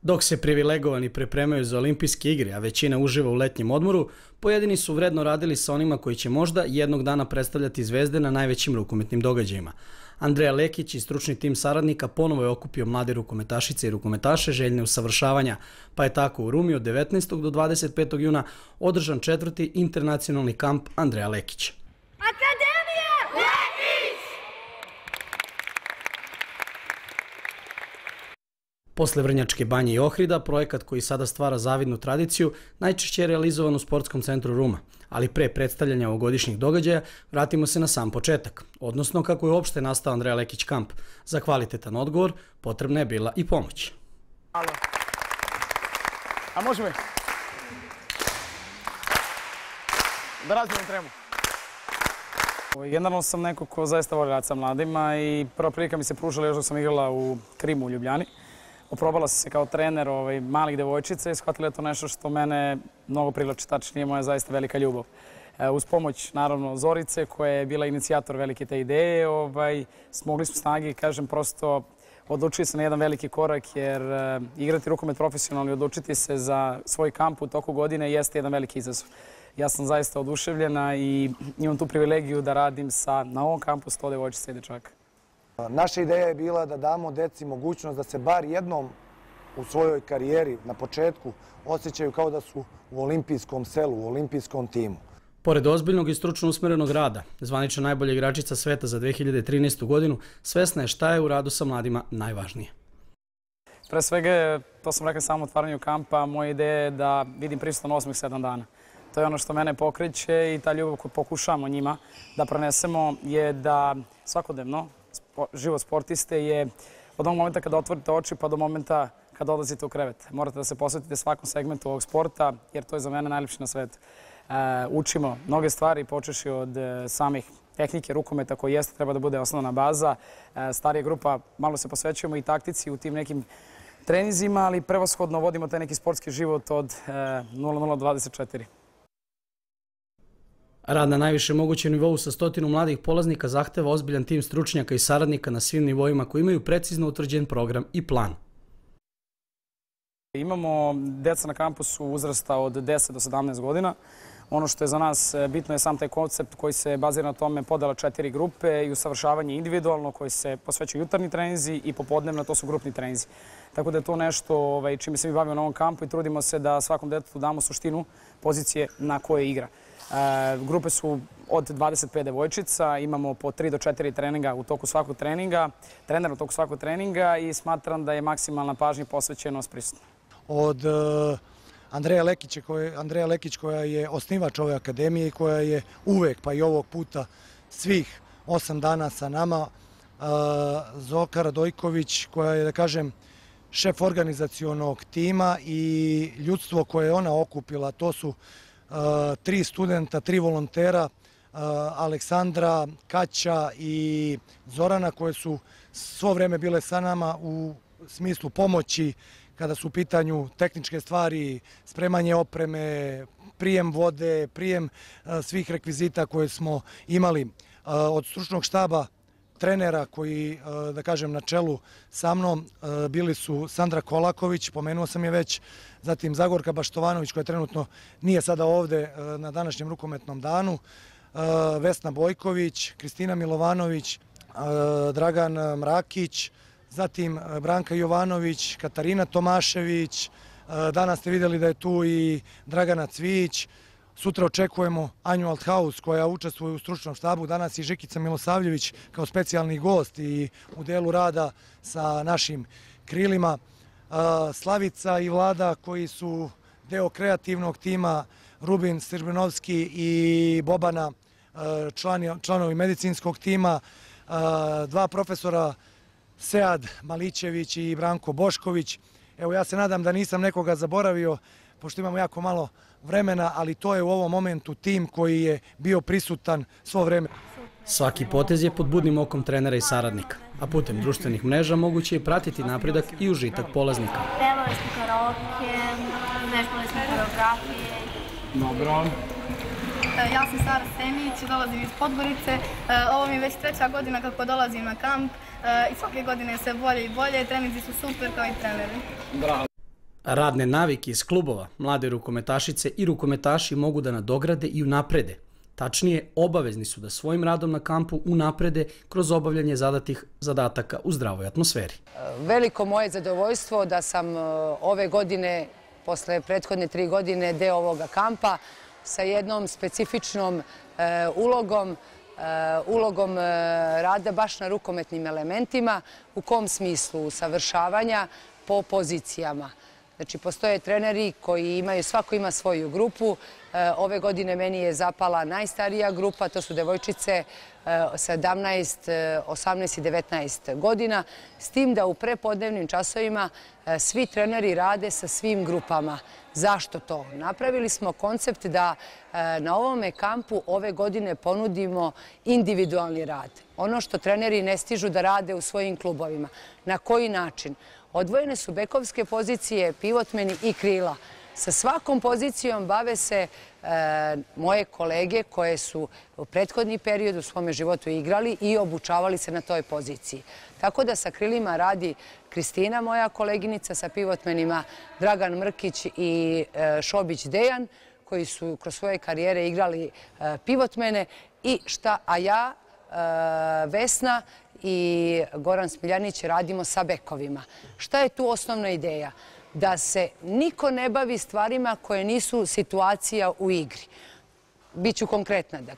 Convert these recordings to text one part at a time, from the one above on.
Dok se privilegovani pripremaju za olimpijske igre, a većina uživa u letnjem odmoru, pojedini su vredno radili sa onima koji će možda jednog dana predstavljati zvezde na najvećim rukometnim događajima. Andreja Lekić i stručni tim saradnika ponovo je okupio mlade rukometašice i rukometaše željne usavršavanja, pa je tako u Rumi od 19. do 25. juna održan 4. internacionalni kamp Andreja Lekića. Posle Vrnjačke banje i Ohrida, projekat koji sada stvara zavidnu tradiciju, najčešće je realizovan u Sportskom centru Ruma. Ali pre predstavljanja ovogodišnjih događaja, vratimo se na sam početak, odnosno kako je uopšte nastao Andreja Lekić kamp. Za kvalitetan odgovor potrebna je bila i pomoć. A može mi? Da razmijem tremu. Generalno sam neko ko zaista voli raditi sa mladima i prva prilika mi se pružila još dok sam igrala u Krimu u Ljubljani. Oprobala sam se kao trener malih devojčica i shvatila je to nešto što mene mnogo privlači, tačnije moja zaista velika ljubav. Uz pomoć, naravno, Zorice, koja je bila inicijator velike te ideje, smogli smo snage i, kažem, prosto odlučili se na jedan veliki korak, jer igrati rukomet profesionalno i odlučiti se za svoj kamp u toku godine jeste jedan veliki izazov. Ja sam zaista oduševljena i imam tu privilegiju da radim na ovom kampu 100 devojčica i dečaka. Naša ideja je bila da damo deci mogućnost da se bar jednom u svojoj karijeri na početku osjećaju kao da su u olimpijskom selu, u olimpijskom timu. Pored ozbiljnog i stručno usmerenog rada, zvanična najbolja igračica sveta za 2013. godinu svesna je šta je u radu sa mladima najvažnije. Pre svega, to sam rekao samo otvaranju kampa, moja ideja je da vidim prisutan 8-7 dana. To je ono što mene pokreće i ta ljubav koju pokušamo njima da pronesemo je da svakodnevno život sportiste je od onog momenta kada otvorite oči pa do momenta kada odlazite u krevet. Morate da se posvetite svakom segmentu ovog sporta jer to je za mene najljepše na svetu. Učimo mnoge stvari, počeši od samih tehnike rukometa koji jeste treba da bude osnovna baza. Starija grupa, malo se posvećujemo i taktici u tim nekim treninzima, ali prevashodno vodimo taj neki sportski život od 00-24. Rad na najviše mogućem nivou sa 100 mladih polaznika zahteva ozbiljan tim stručnjaka i saradnika na svim nivoima koji imaju precizno utvrđen program i plan. Imamo deca na kampusu uzrasta od 10 do 17 godina. Ono što je za nas bitno je sam taj koncept koji se bazira na tome podela 4 grupe i usavršavanje individualno koji se posvećuju jutarnji treninzi i popodnevno to su grupni treninzi. Tako da je to nešto čime se mi bavimo na ovom kampu i trudimo se da svakom detetu damo suštinu pozicije na koje igra. Grupe su od 25 devojčica, imamo po 3 do 4 treninga u toku svakog treninga, trenera u toku svakog treninga i smatram da je maksimalna pažnja i posvećenost prisutna. Od Andreja Lekić koja je osnivač ove akademije i koja je uvek, pa i ovog puta, svih 8 dana sa nama, Zoka Radojković koja je, da kažem, šef organizacionog tima i ljudstvo koje je ona okupila, to su 3 studenta, 3 volontera, Aleksandra, Kaća i Zorana koje su svo vreme bile sa nama u smislu pomoći kada su u pitanju tehničke stvari, spremanje opreme, prijem vode, prijem svih rekvizita koje smo imali od stručnog štaba trenera koji, da kažem, na čelu sa mnom bili su Sandra Kolaković, pomenuo sam je već, zatim Zagorka Baštovanović koja trenutno nije sada ovde na današnjem rukometnom danu, Vesna Bojković, Kristina Milovanović, Dragan Mrakić, zatim Branka Jovanović, Katarina Tomašević, danas ste vidjeli da je tu i Dragana Cvijić. Sutra očekujemo Anju Althaus koja učestvuje u stručnom štabu, danas i Žikica Milosavljević kao specijalni gost i u delu rada sa našim krilima. Slavica i Vlada koji su deo kreativnog tima, Rubin Sirbenovski i Bobana, članovi medicinskog tima, 2 profesora Sead Malićević i Branko Bošković. Evo, ja se nadam da nisam nekoga zaboravio, pošto imamo jako malo vremena, ali to je u ovom momentu tim koji je bio prisutan svo vreme. Svaki potez je pod budnim okom trenera i saradnika, a putem društvenih mreža moguće je pratiti napredak i užitak polaznika. Pevali smo karaoke, vežbali smo koreografije. Dobro. Ja sam Sara Semić, dolazim iz Podgorice. Ovo mi je već 3. godina kako dolazim na kamp i svake godine je sve bolje i bolje. Treninzi su super kao i treneri. Bravo. Radne navike iz klubova, mlade rukometašice i rukometaši mogu da nadograde i unaprede. Tačnije, obavezni su da svojim radom na kampu unaprede kroz obavljanje zadatih zadataka u zdravoj atmosferi. Veliko moje zadovoljstvo da sam ove godine, posle prethodne 3 godine, deo ovoga kampa sa jednom specifičnom ulogom rada baš na rukometnim elementima. U kom smislu? Usavršavanja po pozicijama. Znači, postoje treneri koji imaju, svako ima svoju grupu. Ove godine meni je zapala najstarija grupa, to su devojčice 17, 18 i 19 godina, s tim da u prepodnevnim časovima svi treneri rade sa svim grupama. Zašto to? Napravili smo koncept da na ovome kampu ove godine ponudimo individualni rad. Ono što treneri ne stižu da rade u svojim klubovima. Na koji način? Odvojene su bekovske pozicije, pivotmeni i krila. Sa svakom pozicijom bave se moje kolege koje su u prethodni period u svome životu igrali i obučavali se na toj poziciji. Tako da sa krilima radi Kristina, moja koleginica, sa pivotmenima Dragan Mrkić i Šobić Dejan, koji su kroz svoje karijere igrali pivotmene, a ja, Vesna i Goran Smiljanić radimo sa bekovima. Šta je tu osnovna ideja? Da se niko ne bavi stvarima koje nisu situacija u igri. Biću konkretna, da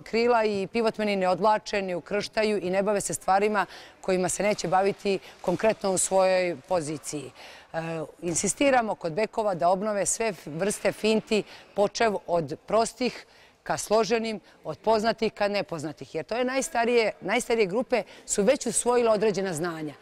krila i pivotmeni ne odvlače, ne ukrštaju i ne bave se stvarima kojima se neće baviti konkretno u svojoj poziciji. Insistiramo kod bekova da obnove sve vrste finti, počev od prostih ka složenim, od poznatih ka nepoznatih. Jer to je najstarije grupe su već usvojile određena znanja.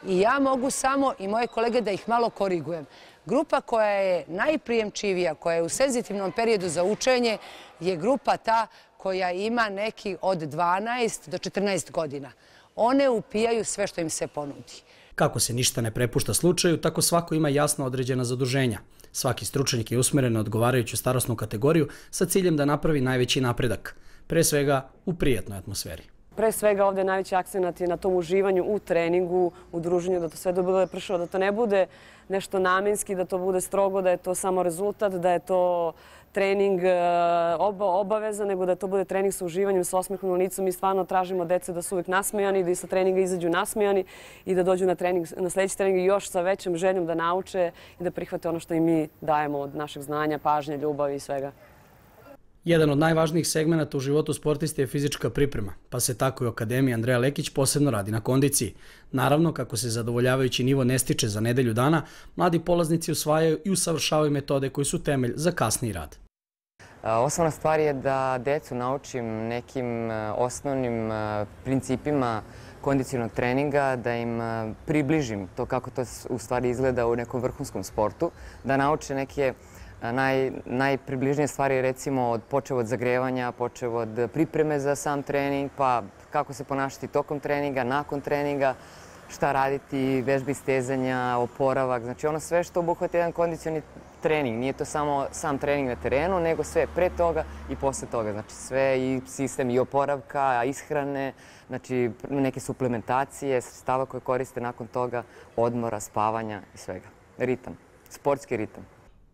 I ja mogu samo i moje kolege da ih malo korigujem. Grupa koja je najprijemčivija, koja je u senzitivnom periodu za učenje, je grupa ta koja ima neki od 12 do 14 godina. One upijaju sve što im se ponudi. Kako se ništa ne prepušta slučaju, tako svako ima jasno određena zaduženja. Svaki stručnjak je usmeren na odgovarajuću starosnu kategoriju sa ciljem da napravi najveći napredak, pre svega u prijatnoj atmosferi. Pre svega ovdje najveći akcenat je na tom uživanju u treningu, u druženju, da to sve bude pršavo, da to ne bude nešto namenski, da to bude strogo, da je to samo rezultat, da je to trening obaveza, nego da to bude trening sa uživanjem, sa osmehom na licu. Mi stvarno tražimo dece da su uvijek nasmejani, da i sa treninga izađu nasmejani i da dođu na sljedeći trening još sa većom željom da nauče i da prihvate ono što im mi dajemo od našeg znanja, pažnje, ljubavi i svega. Jedan od najvažnijih segmenata u životu sportiste je fizička priprema, pa se tako i u Akademiji Andreja Lekić posebno radi na kondiciji. Naravno, kako se zadovoljavajući nivo ne stiče za nedelju dana, mladi polaznici usvajaju i usavršavaju metode koji su temelj za kasniji rad. Osnovna stvar je da decu naučim nekim osnovnim principima kondicionalnog treninga, da im približim to kako to u stvari izgleda u nekom vrhunskom sportu, da nauče neke najpribližnije stvari, recimo počev od zagrevanja, počev od pripreme za sam trening, pa kako se ponašati tokom treninga, nakon treninga, šta raditi, vežbe istezanja, oporavak. Znači ono sve što obuhvata jedan kondicioni trening. Nije to samo sam trening na terenu, nego sve pre toga i posle toga. Znači sve i sistem i oporavka, ishrane, znači neke suplementacije, sredstava koje koriste nakon toga, odmora, spavanja i svega. Ritam, sportski ritam.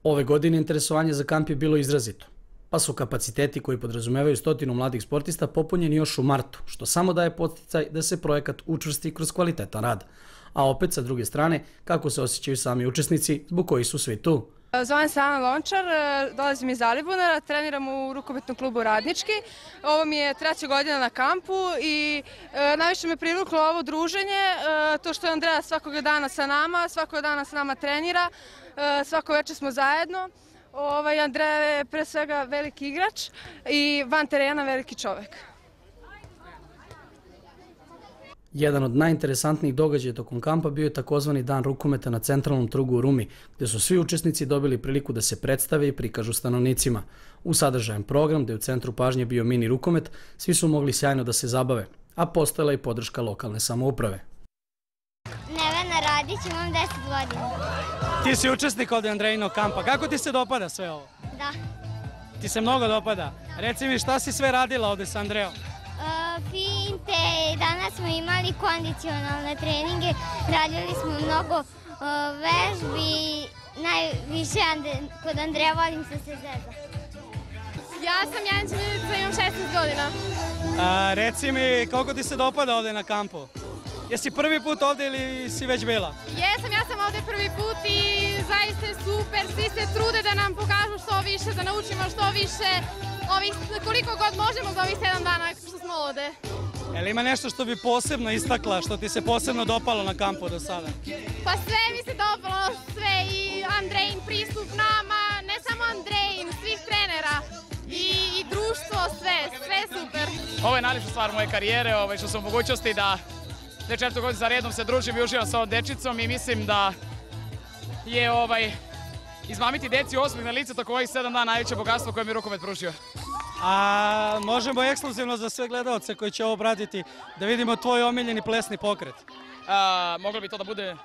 Ove godine interesovanje za kamp je bilo izrazito, pa su kapaciteti koji podrazumevaju 100 mladih sportista popunjeni još u martu, što samo daje podsticaj da se projekat učvrsti kroz kvalitetan rad. A opet, sa druge strane, kako se osjećaju sami učesnici, zbog koji su svi tu. Zovem se Ana Lončar, dolazim iz Alibunara, treniram u rukometnom klubu Radnički. Ovo mi je 3. godina na kampu i najviše me privuklo ovo druženje, to što je Andreja svakog dana sa nama, svakog dana sa nama trenira, svako večer smo zajedno. Andreja je pre svega veliki igrač i van terena veliki čovek. Jedan od najinteresantnijih događaja tokom kampa bio je takozvani dan rukometa na centralnom trgu u Rumi, gdje su svi učesnici dobili priliku da se predstave i prikažu stanovnicima. U sadržajan program, gdje je u centru pažnje bio mini rukomet, svi su mogli sjajno da se zabave, a postojala i podrška lokalne samouprave. Nevena Radić, imam 10 godina. Ti si učesnik ovdje Andrejinog kampa. Kako ti se dopada sve ovo? Da. Ti se mnogo dopada. Reci mi šta si sve radila ovdje s Andrejom? Finte, danas smo imali kondicionalne treninge, radili smo mnogo vežbi, najviše kod Andreja volim se zeza. Ja sam Janić Milica, imam 16 godina. Reci mi, koliko ti se dopada ovde na kampu? Jesi prvi put ovde ili si već bila? Jesam, ja sam ovde prvi put i zaista je super. Svi se trude da nam pokažu što više, da naučimo što više, koliko god možemo za ovih 7 dana što smo ovde. Jel ima nešto što bi posebno istakla, što ti se posebno dopalo na kampu do sada? Pa sve mi se dopalo, sve i Andrejin pristup nama, ne samo Andrejin, svih trenera i društvo, sve super. Ovo je najljepša stvar moje karijere, što sam u mogućnosti da 4. godinu za redom se družim i uživam sa ovom dečicom i mislim da je izmamiti deci osmeh na lice tokom ovih 7 dana najveće bogatstvo koje mi rukomet pružio. A možemo ekskluzivno za sve gledalce koji će ovo pratiti da vidimo tvoj omiljeni plesni pokret? Moglo bi to da bude...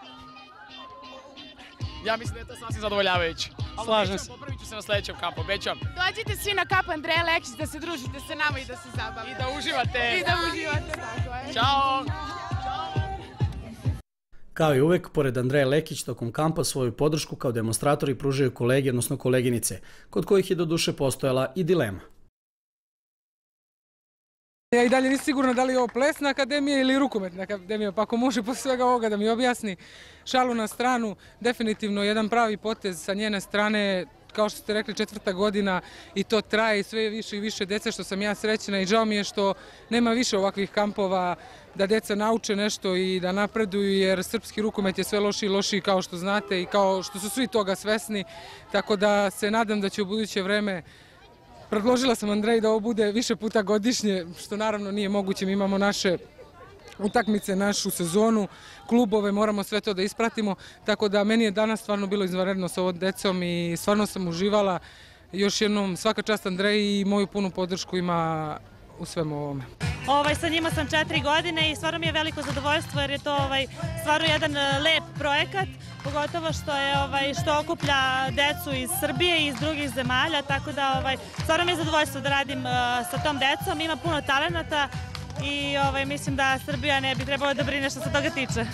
Ja mislim da je to sasvim zadovoljavajuće. Slažem se. Popravit ću se na sledećem kampu, obećam. Dođite svi na kamp Andreja Lekić da se družite sa nama i da se zabavite. I da uživate. Tako je. Ćao! Kao i uvek, pored Andreja Lekić tokom kampa svoju podršku kao demonstratori pružaju kolege, odnosno koleginice, kod kojih je do duše postojala i dilema. Ja i dalje nisam sigurna da li je ovo plesna akademija ili rukometna akademija, pa ako može posle svega ovoga da mi objasni, šalu na stranu, definitivno jedan pravi potez sa njene strane, kao što ste rekli 4. godina i to traje i sve više i više dece, što sam ja srećna i žao mi je što nema više ovakvih kampova da deca nauče nešto i da napreduju, jer srpski rukomet je sve lošiji i lošiji kao što znate i kao što su svi toga svesni, tako da se nadam da će u buduće vreme. Predložila sam Andreji da ovo bude više puta godišnje, što naravno nije moguće, mi imamo naše utakmice, našu sezonu, klubove, moramo sve to da ispratimo, tako da meni je danas stvarno bilo izvanredno sa ovom decom i stvarno sam uživala. Još jednom svaka čast Andreji i moju punu podršku ima u svemu ovome. Sa njima sam 4 godine i stvarno mi je veliko zadovoljstvo jer je to stvarno jedan lep projekat, pogotovo što okuplja decu iz Srbije i iz drugih zemalja, tako da stvarno mi je zadovoljstvo da radim sa tom decom, ima puno talenata i mislim da Srbija ne bi trebala da brine što se toga tiče.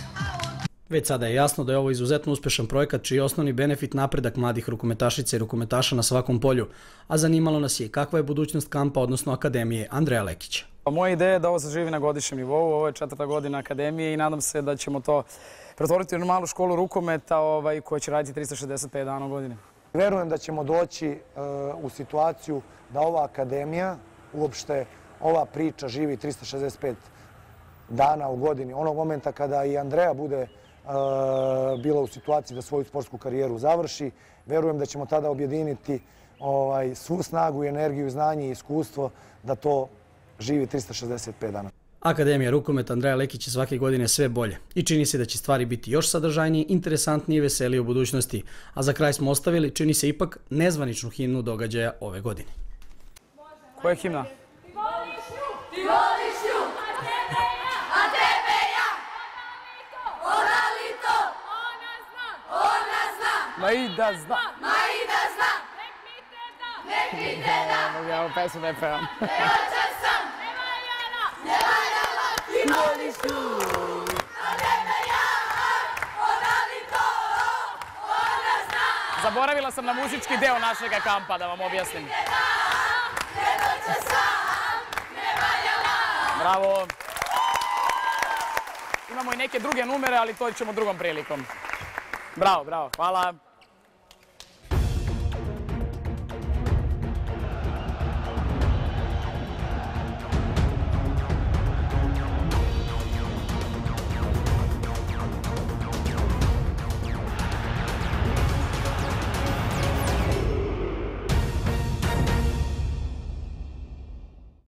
Već sada je jasno da je ovo izuzetno uspešan projekat čiji je osnovni benefit napredak mladih rukometašica i rukometaša na svakom polju, a zanimalo nas je kakva je budućnost kampa, odnosno Akademije Andreja Lekića. Moja ideja je da ovo zaživi na godišnjem nivou, ovo je 4. godina Akademije i nadam se da ćemo to pretvoriti u malu školu rukometa koja će raditi 365 dana u godini. Verujem da ćemo doći u situaciju da ova akademija, uopšte ova priča živi 365 dana u godini. Onog momenta kada i Andreja bude bila u situaciji da svoju sportsku karijeru završi, verujem da ćemo tada objediniti svu snagu i energiju, znanje i iskustvo da to živi 365 dana. Akademija rukometa Andreja Lekić je svake godine sve bolje i čini se da će stvari biti još sadržajnije, interesantnije i veselije u budućnosti. A za kraj smo ostavili, čini se ipak, nezvaničnu himnu događaja ove godine. Koja je himna? Ti voliš nju, a tebe ja, ona li to, ona zna, Ma i da zna, nek mi te da, mogu ja ovu pesmu ne pevam. Devojča sam, ne valjala, ti voliš nju, a tebe ja, ona li to, ona zna. Zaboravila sam na muzički deo našega kampa, da vam objasnim. Devojča sam, ne valjala. Bravo. Imamo i neke druge numere, ali to ćemo drugom prilikom. Bravo, bravo, hvala.